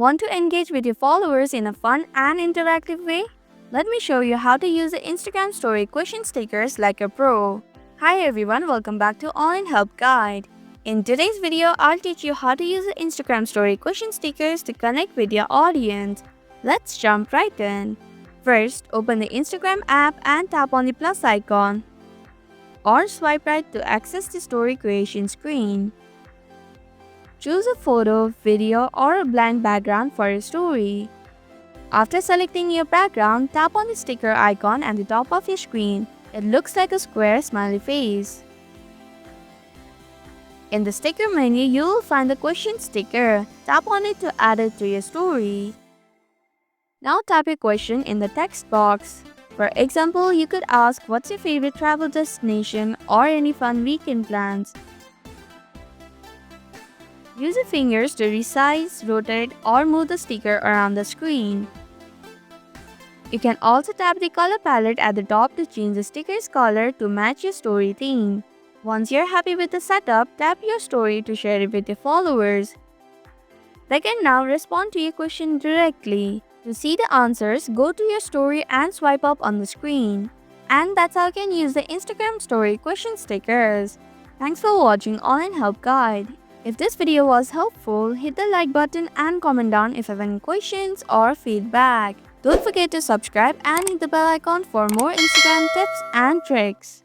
Want to engage with your followers in a fun and interactive way? Let me show you how to use the Instagram story question stickers like a pro. Hi everyone, welcome back to Online Help Guide. In today's video, I'll teach you how to use the Instagram story question stickers to connect with your audience. Let's jump right in. First, open the Instagram app and tap on the plus icon, or swipe right to access the story creation screen. Choose a photo, video, or a blank background for your story. After selecting your background, tap on the sticker icon at the top of your screen. It looks like a square smiley face. In the sticker menu, you will find the question sticker. Tap on it to add it to your story. Now type your question in the text box. For example, you could ask what's your favorite travel destination or any fun weekend plans. Use your fingers to resize, rotate, or move the sticker around the screen. You can also tap the color palette at the top to change the sticker's color to match your story theme. Once you're happy with the setup, tap your story to share it with your followers. They can now respond to your question directly. To see the answers, go to your story and swipe up on the screen. And that's how you can use the Instagram story question stickers. Thanks for watching Online Help Guide. If this video was helpful, hit the like button and comment down if you have any questions or feedback. Don't forget to subscribe and hit the bell icon for more Instagram tips and tricks.